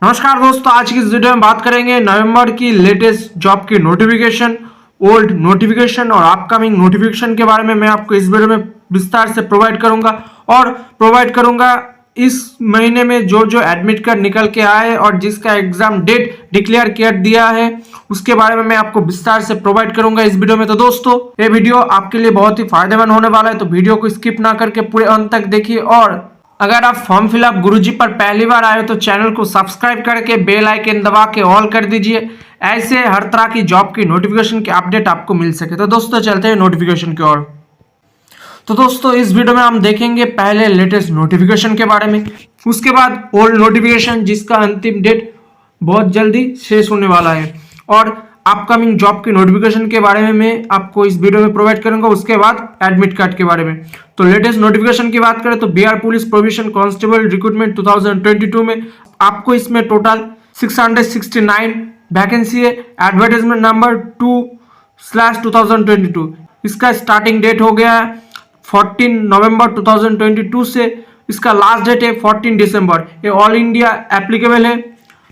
नमस्कार दोस्तों, आज की इस वीडियो में बात करेंगे नवंबर की लेटेस्ट जॉब की नोटिफिकेशन, ओल्ड नोटिफिकेशन और अपकमिंग नोटिफिकेशन के बारे में मैं आपको इस वीडियो में विस्तार से प्रोवाइड करूंगा इस महीने में जो जो एडमिट कार्ड निकल के आए और जिसका एग्जाम डेट डिक्लेयर कर दिया है उसके बारे में मैं आपको विस्तार से प्रोवाइड करूंगा इस वीडियो में। तो दोस्तों, ये वीडियो आपके लिए बहुत ही फायदेमंद होने वाला है, तो वीडियो को स्किप ना करके पूरे अंत तक देखिए। और अगर आप फॉर्म फिलअप गुरुजी पर पहली बार आए हो तो चैनल को सब्सक्राइब करके बेल आइकन दबा के ऑल कर दीजिए, ऐसे हर तरह की जॉब की नोटिफिकेशन के अपडेट आपको मिल सके। तो दोस्तों, चलते हैं नोटिफिकेशन की ओर। तो दोस्तों, इस वीडियो में हम देखेंगे पहले लेटेस्ट नोटिफिकेशन के बारे में, उसके बाद ओल्ड नोटिफिकेशन जिसका अंतिम डेट बहुत जल्दी शेष होने वाला है, और अपकमिंग जॉब की नोटिफिकेशन के बारे में मैं आपको इस वीडियो में प्रोवाइड करूंगा, उसके बाद एडमिट कार्ड के बारे में। तो लेटेस्ट नोटिफिकेशन की बात करें तो Bihar police provision constable recruitment 2022 में आपको इसमें टोटल 669 वैकेंसी है। Advertisement number 2/2022। इसका स्टार्टिंग डेट हो गया है 14 नवंबर 2022 से, इसका लास्ट डेट है 14 दिसंबर। ये ऑल इंडिया एप्लीकेबल है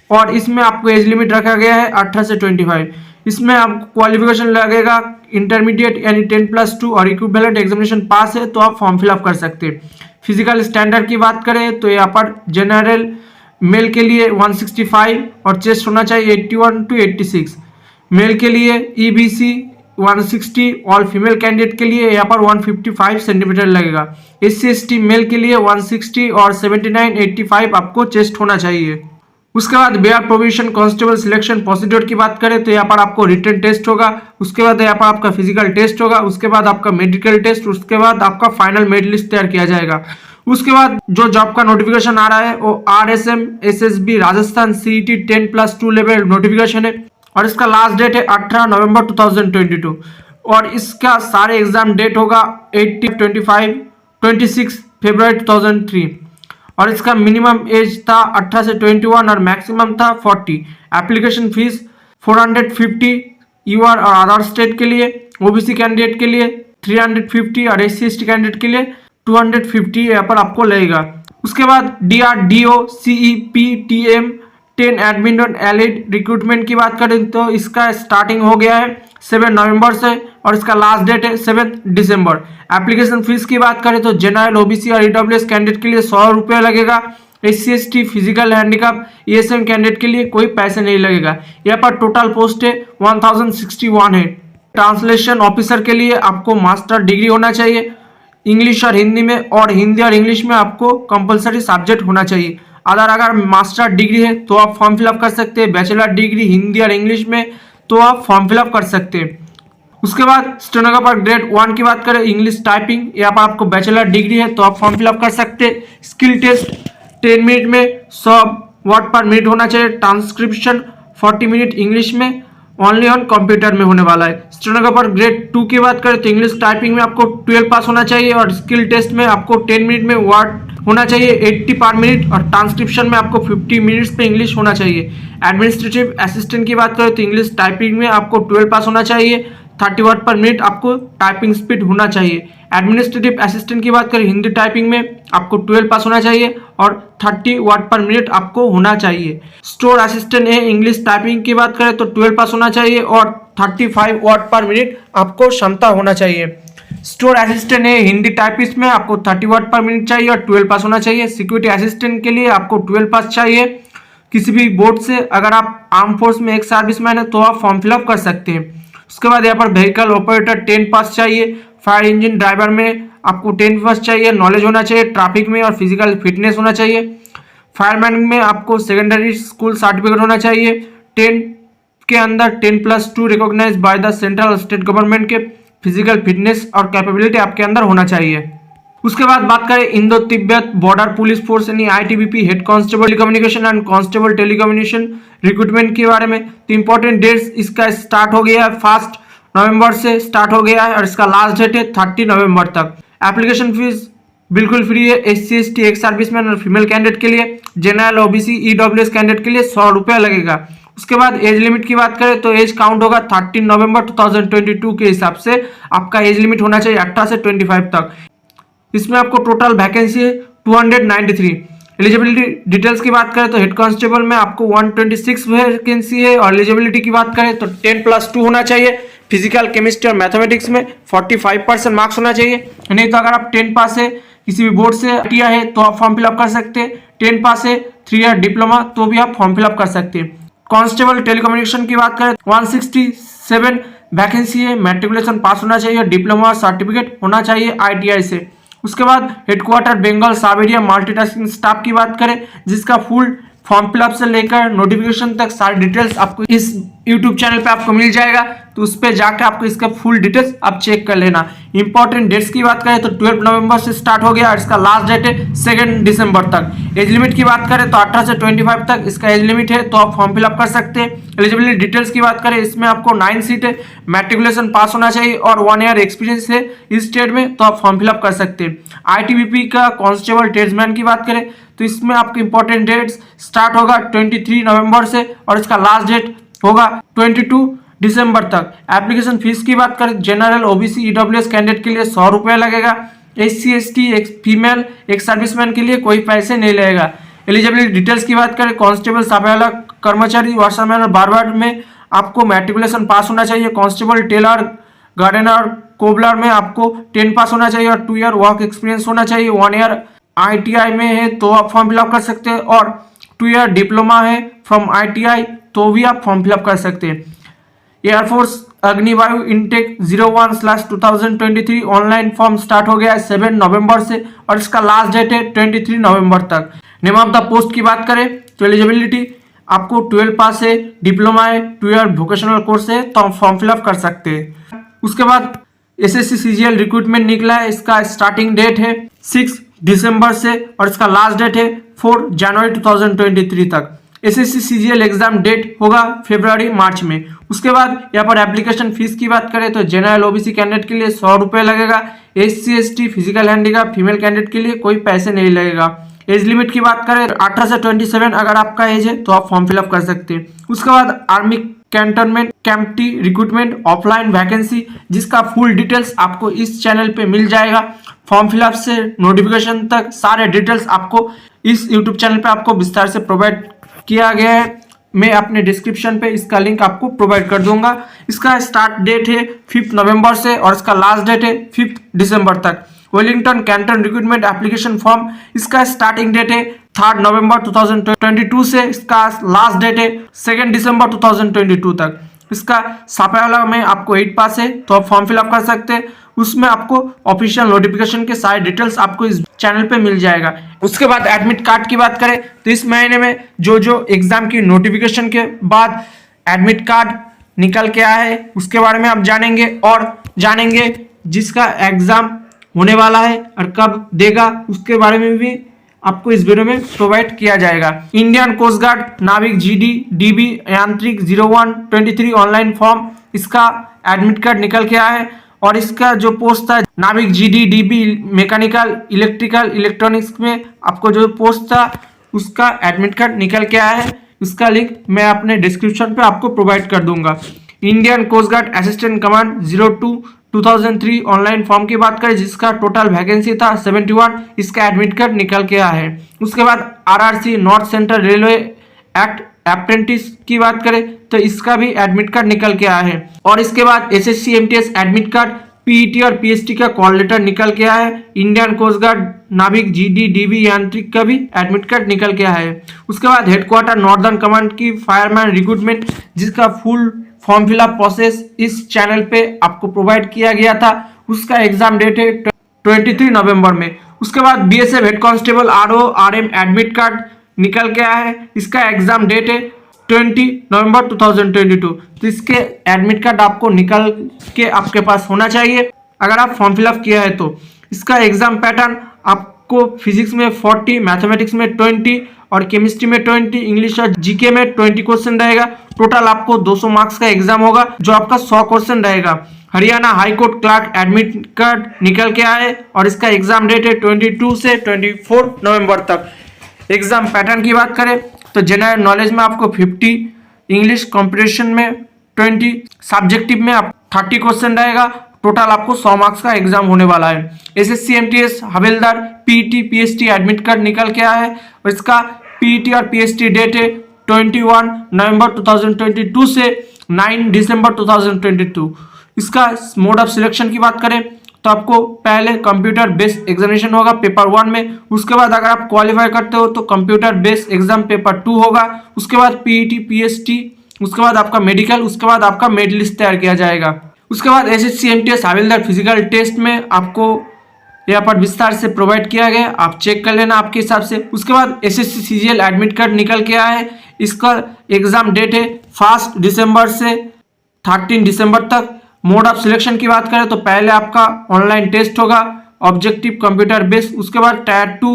और इसमें आपको एज लिमिट रखा गया है 18 से 25। इसमें आपको क्वालिफिकेशन लगेगा इंटरमीडिएट यानी 10+2 और इक्विवेलेंट एग्जामिनेशन पास है तो आप फॉर्म फिलअप कर सकते हैं। फिजिकल स्टैंडर्ड की बात करें तो यहाँ पर जनरल मेल के लिए 165 और चेस्ट होना चाहिए 81 to 86। मेल के लिए EBC 160, ऑल फीमेल कैंडिडेट के लिए यहाँ पर 155 सेंटीमीटर लगेगा। SC/ST मेल के लिए 160 और 79-85 आपको चेस्ट होना चाहिए। उसके बाद Bihar provision constable selection procedure की बात करें तो यहाँ पर आपको रिटन टेस्ट होगा, उसके बाद यहाँ पर आपका फिजिकल टेस्ट होगा, उसके बाद आपका मेडिकल टेस्ट, उसके बाद आपका फाइनल मेरिट लिस्ट तैयार किया जाएगा। उसके बाद जो जॉब का नोटिफिकेशन आ रहा है वो RSM SSB Rajasthan CET 10+2 level notification है और इसका लास्ट डेट है 18 नवंबर 2022 और इसका सारे एग्जाम डेट होगा 26 फरवरी 2003 और इसका मिनिमम एज था 18 से 21 और मैक्सिमम था 40। एप्लीकेशन फीस 450 UR और अदर स्टेट के लिए, OBC कैंडिडेट के लिए 350 और SC/ST कैंडिडेट के लिए 250 यहाँ पर आपको लगेगा। उसके बाद DRDO CEPTM 10 एडमिन एलिड रिक्रूटमेंट की बात करें तो इसका स्टार्टिंग हो गया है 7 नवंबर से और इसका लास्ट डेट है 7 दिसंबर। एप्लीकेशन फीस की बात करें तो जनरल OBC और EWS कैंडिडेट के लिए 100 रुपये लगेगा। SC/ST physical handicap ESM candidate के लिए कोई पैसे नहीं लगेगा। यहाँ पर टोटल पोस्ट है 1061 है। ट्रांसलेशन ऑफिसर के लिए आपको मास्टर डिग्री होना चाहिए इंग्लिश और हिंदी में, और हिंदी और इंग्लिश में आपको कंपलसरी सब्जेक्ट होना चाहिए। अगर मास्टर डिग्री है तो आप फॉर्म फिलअप कर सकते हैं, बैचलर डिग्री हिंदी और इंग्लिश में तो आप फॉर्म फिलअप कर सकते हैं। उसके बाद स्टेनोग्राफर ग्रेड 1 की बात करें इंग्लिश टाइपिंग, यहाँ पर आपको बैचलर डिग्री है तो आप फॉर्म फिलअप कर सकते हैं। स्किल टेस्ट 10 मिनट में 100 वर्ड पर मिनट होना चाहिए। ट्रांसक्रिप्शन 40 मिनट इंग्लिश में ओनली ऑन कंप्यूटर में होने वाला है। स्टेनोग्राफर ग्रेड 2 की बात करें तो इंग्लिश टाइपिंग में आपको 12 पास होना चाहिए और स्किल टेस्ट में आपको 10 मिनट में वर्ड होना चाहिए 80 पर मिनट और ट्रांसक्रिप्शन में आपको 50 मिनट्स पे इंग्लिश होना चाहिए। एडमिनिस्ट्रेटिव असिस्टेंट की बात करें तो इंग्लिश टाइपिंग में आपको 12 पास होना चाहिए, 30 वर्ड पर मिनट आपको टाइपिंग स्पीड होना चाहिए। एडमिनिस्ट्रेटिव असिस्टेंट की बात करें हिंदी टाइपिंग में आपको 12 पास होना चाहिए और 30 वर्ड पर मिनट आपको होना चाहिए। स्टोर असिस्टेंट है इंग्लिश टाइपिंग की बात करें तो 12 पास होना चाहिए और 35 वर्ड पर मिनट आपको क्षमता होना चाहिए। स्टोर असिस्टेंट है हिंदी टाइपिस्ट में आपको 30 वर्ड पर मिनट चाहिए और 12 पास होना चाहिए। सिक्योरिटी असिस्टेंट के लिए आपको 12 पास चाहिए किसी भी बोर्ड से। अगर आप आर्म फोर्स में एक सर्विसमैन है तो आप फॉर्म फिलअप कर सकते हैं। उसके बाद यहाँ पर व्हीकल ऑपरेटर 10 पास चाहिए। फायर इंजन ड्राइवर में आपको 10 पास चाहिए। नॉलेज होना चाहिए ट्रैफिक में और फिजिकल फिटनेस होना चाहिए। फायरमैन में आपको सेकेंडरी स्कूल सर्टिफिकेट होना चाहिए। 10 के अंदर 10+2 रिकॉग्नाइज बाय द सेंट्रल और स्टेट गवर्नमेंट के फिजिकल फिटनेस और कैपेबिलिटी आपके अंदर होना चाहिए। उसके बाद बात करें Indo Tibet border police force यानी ITBP head constable telecommunication and constable telecommunication recruitment के बारे में तो इंपॉर्टेंट डेट्स इसका स्टार्ट हो गया है 1 नवंबर से स्टार्ट हो गया है और इसका लास्ट डेट है 30 नवंबर तक। एप्लीकेशन फीस बिल्कुल फ्री है। SC/ST एक सर्विसमैन और फीमेल कैंडिडेट के लिए, जनरल OBC EWS कैंडिडेट के लिए 100 रुपया लगेगा। उसके बाद एज लिमिट की बात करें तो एज काउंट होगा 13 नवंबर 2022 के हिसाब से आपका एज लिमिट होना चाहिए 18 से 25 तक। इसमें आपको टोटल वैकेंसी है 293। एलिजिबिलिटी डिटेल्स की बात करें तो हेड कांस्टेबल में आपको 126 वैकेंसी है और एलिजिबिलिटी की बात करें तो 10+2 होना चाहिए। फिजिकल, केमिस्ट्री और मैथमेटिक्स में 45% मार्क्स होना चाहिए। नहीं तो अगर आप 10 पास है, किसी भी बोर्ड से किया है तो आप फॉर्म फिलअप कर सकते हैं। 10 पास है, 3 ईयर डिप्लोमा तो भी आप फॉर्म फिलअप कर सकते हैं। कांस्टेबल टेलीकम्युनिकेशन की बात करें 167 वैकेंसी है। मैट्रिकुलेशन पास होना चाहिए, डिप्लोमा सर्टिफिकेट होना चाहिए ITI से। उसके बाद हेडक्वार्टर बंगाल सब एरिया मल्टीटास्किंग स्टाफ की बात करें जिसका फुल फॉर्म फिलअप से लेकर नोटिफिकेशन तक सारी डिटेल्स आपको इस यूट्यूब चैनल पे आपको मिल जाएगा, तो उस पर जाकर आपको इसका फुल डिटेल्स आप चेक कर लेना। इंपॉर्टेंट डेट्स की बात करें तो 12 नवंबर से स्टार्ट हो गया और इसका लास्ट डेट है 2 दिसंबर तक। एज लिमिट की बात करें तो 18 से 25 तक इसका एज लिमिट है, तो आप फॉर्म फिलअप कर सकते हैं। एलिजिबिलिटी डिटेल्स की बात करें इसमें आपको 9 सीट है, मैट्रिकुलेशन पास होना चाहिए और 1 ईयर एक्सपीरियंस है इस स्टेट में, तो आप फॉर्म फिलअप कर सकते हैं। ITBP का कांस्टेबल ट्रेड्समैन की बात करें तो इसमें आपके इंपॉर्टेंट डेट्स स्टार्ट होगा 23 नवंबर से और इसका लास्ट डेट होगा 22 दिसंबर तक। एप्लीकेशन फीस की बात करें जनरल, OBC, EWS कैंडिडेट के लिए 100 रुपये लगेगा। SC ST एक फीमेल एक सर्विसमैन के लिए कोई पैसे नहीं लगेगा। एलिजिबिलिटी डिटेल्स की बात करें कांस्टेबल, सफाया कर्मचारी, वाशरमैन और बारबर में आपको मैट्रिकुलेशन पास होना चाहिए। कांस्टेबल, टेलर, गार्डनर, कोबलर में आपको 10 पास होना चाहिए और 2 ईयर वर्क एक्सपीरियंस होना चाहिए। 1 ईयर ITI में है तो आप फॉर्म फिलअप कर सकते हैं और 2 ईयर डिप्लोमा है फ्रॉम ITI तो भी आप फॉर्म फिलअप कर सकते हैं। Air force Agnivayu intake 01/2023 online form start हो गया है 7 नवंबर से और इसका लास्ट डेट है 23 नवंबर तक। नेम ऑफ द पोस्ट की बात करें तो एलिजिबिलिटी आपको 12 पास है, डिप्लोमा है, 2 ईयर वोकेशनल कोर्स है तो आप फॉर्म फिलअप कर सकते हैं। उसके बाद SSC CGL रिक्रूटमेंट निकला है, इसका स्टार्टिंग डेट है 6 दिसंबर से और इसका लास्ट डेट है 4 जनवरी 2023 तक। SSC CGL एग्जाम डेट होगा फरवरी मार्च में। उसके बाद यहाँ पर एप्लीकेशन फीस की बात करें तो जनरल OBC कैंडिडेट के लिए 100 रुपये लगेगा। SC ST physical handicap female candidate के लिए कोई पैसे नहीं लगेगा। एज लिमिट की बात करें 18 से 27 अगर आपका एज है तो आप फॉर्म फिलअप कर सकते हैं। उसके बाद army cantonment Kempty recruitment offline vacancy जिसका फुल डिटेल्स आपको इस चैनल पे मिल जाएगा। फॉर्म फिलअप से नोटिफिकेशन तक सारे डिटेल्स आपको इस यूट्यूब चैनल पे आपको विस्तार से प्रोवाइड किया गया है। मैं अपने डिस्क्रिप्शन पे इसका लिंक आपको प्रोवाइड कर दूंगा। इसका स्टार्ट डेट है 5 नवंबर से और इसका लास्ट डेट है 5 दिसंबर तक। Wellington Canton recruitment application form इसका स्टार्टिंग डेट है 3 नवंबर 2022 से इसका लास्ट डेट है 2 दिसंबर 2022 तक। इसका सापेवाला में आपको 8 पास है तो आप फॉर्म फिलअप कर सकते हैं। उसमें आपको ऑफिशियल नोटिफिकेशन के सारे डिटेल्स आपको इस चैनल पे मिल जाएगा। उसके बाद एडमिट कार्ड की बात करें तो इस महीने में जो एग्जाम की नोटिफिकेशन के बाद एडमिट कार्ड निकल के आया है उसके बारे में आप जानेंगे जिसका एग्जाम होने वाला है और कब देगा उसके बारे में भी आपको इस वीडियो में प्रोवाइड किया जाएगा। इंडियन कोस्ट गार्ड नाविक GD DB यांत्रिक 0123 ऑनलाइन फॉर्म इसका एडमिट कार्ड निकल के आया है और इसका जो पोस्ट था नाविक GD DB mechanical electrical electronics में आपको जो पोस्ट था उसका एडमिट कार्ड निकल के आया है। इसका लिंक मैं अपने डिस्क्रिप्शन पे आपको प्रोवाइड कर दूंगा। Indian coast guard assistant command 02/2003 online form की बात करें जिसका टोटल वैकेंसी था 71 इसका एडमिट कार्ड निकल के आया है। उसके बाद RRC north central railway act apprentice की बात करें तो इसका भी एडमिट कार्ड निकल के आया है। और इसके बाद SSC MTS admit card PET और PST का कॉल लेटर निकल के आया है। इंडियन कोस्ट गार्ड नाविक GD DB यांत्रिक का भी एडमिट कार्ड निकल के आया है। उसके बाद हेडक्वार्टर नॉर्दर्न कमांड की फायरमैन रिक्रूटमेंट जिसका फुल फॉर्म फिलअप प्रोसेस इस चैनल पे आपको प्रोवाइड किया गया था उसका एग्जाम डेट है 23 नवंबर में। उसके बाद BSF head constable RO RM admit card निकल के आया है। इसका एग्जाम डेट है 20 नवंबर 2022। तो इसके एडमिट कार्ड आपको निकल के आपके पास होना चाहिए अगर आप फॉर्म फिलअप किया है तो। इसका एग्जाम पैटर्न आपको फिजिक्स में 40, मैथमेटिक्स में 20 और केमिस्ट्री में 20, इंग्लिश और GK में 20 क्वेश्चन रहेगा। टोटल आपको 200 मार्क्स का एग्जाम होगा जो आपका 100 क्वेश्चन रहेगा। Haryana high court clerk admit card निकल के आए और इसका एग्जाम डेट है 22 से 24 नवंबर तक। एग्जाम पैटर्न की बात करें तो जनरल नॉलेज में आपको 50, इंग्लिश कॉम्पिटिशन में 20, सब्जेक्टिव में 30 क्वेश्चन रहेगा। टोटल आपको 100 मार्क्स का एग्जाम होने वाला है। SSC MTS हवलदार पीटी पीएसटी एडमिट कार्ड निकल के आया है और इसका पीटी और पीएसटी डेट है 21 नवंबर 2022 से 9 दिसंबर 2022। इसका मोड ऑफ सिलेक्शन की बात करें तो आपको पहले कंप्यूटर बेस्ड एग्जामिनेशन होगा पेपर 1 में, उसके बाद अगर आप क्वालिफाई करते हो तो कंप्यूटर बेस्ड एग्जाम पेपर 2 होगा, उसके बाद पीईटी पीएसटी, उसके बाद आपका मेडिकल, उसके बाद आपका मेड लिस्ट तैयार किया जाएगा। उसके बाद एसएससी एमटीएस हवलदार फिजिकल टेस्ट में आपको यहाँ पर विस्तार से प्रोवाइड किया गया, आप चेक कर लेना आपके हिसाब से। उसके बाद एसएससी सीजीएल एडमिट कार्ड निकल के आया है, इसका एग्जाम डेट है 1 दिसंबर से 13 दिसंबर तक। मोड ऑफ सिलेक्शन की बात करें तो पहले आपका ऑनलाइन टेस्ट होगा ऑब्जेक्टिव कंप्यूटर बेस्ड, उसके बाद टायर 2,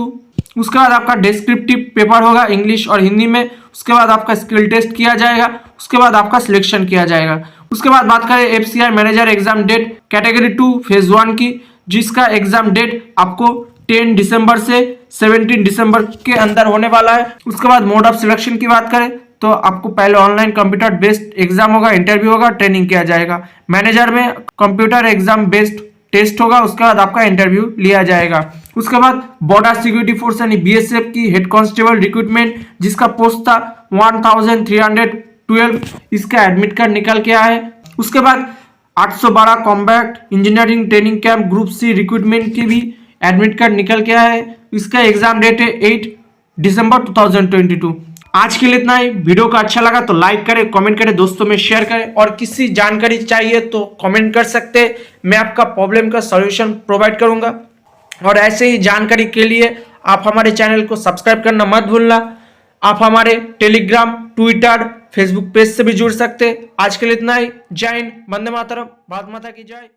उसके बाद आपका डिस्क्रिप्टिव पेपर होगा इंग्लिश और हिंदी में, उसके बाद आपका स्किल टेस्ट किया जाएगा, उसके बाद आपका सिलेक्शन किया जाएगा। उसके बाद बात करें FCI manager exam date category 2 phase 1 की, जिसका एग्जाम डेट आपको 10 दिसंबर से 17 दिसंबर के अंदर होने वाला है। उसके बाद मोड ऑफ सिलेक्शन की बात करें तो आपको पहले ऑनलाइन कंप्यूटर बेस्ड एग्जाम होगा, इंटरव्यू होगा, ट्रेनिंग किया जाएगा। मैनेजर में कंप्यूटर एग्जाम बेस्ड टेस्ट होगा, उसके बाद आपका इंटरव्यू लिया जाएगा। उसके बाद बॉर्डर सिक्योरिटी फोर्स यानी बीएसएफ की हेड कांस्टेबल रिक्रूटमेंट, जिसका पोस्ट था 1312, इसका एडमिट कार्ड निकल के आया है। उसके बाद 812 combat engineering training camp group C recruitment की भी एडमिट कार्ड निकल के आया है, इसका एग्जाम डेट है 8 दिसंबर 2022। आज के लिए इतना ही। वीडियो का अच्छा लगा तो लाइक करें, कमेंट करें, दोस्तों में शेयर करें और किसी जानकारी चाहिए तो कमेंट कर सकते हैं, मैं आपका प्रॉब्लम का सॉल्यूशन प्रोवाइड करूंगा। और ऐसे ही जानकारी के लिए आप हमारे चैनल को सब्सक्राइब करना मत भूलना। आप हमारे टेलीग्राम, ट्विटर, फेसबुक पेज से भी जुड़ सकते हैं। आज के लिए इतना ही। जय हिंद, वंदे मातरम, भारत माता की जय।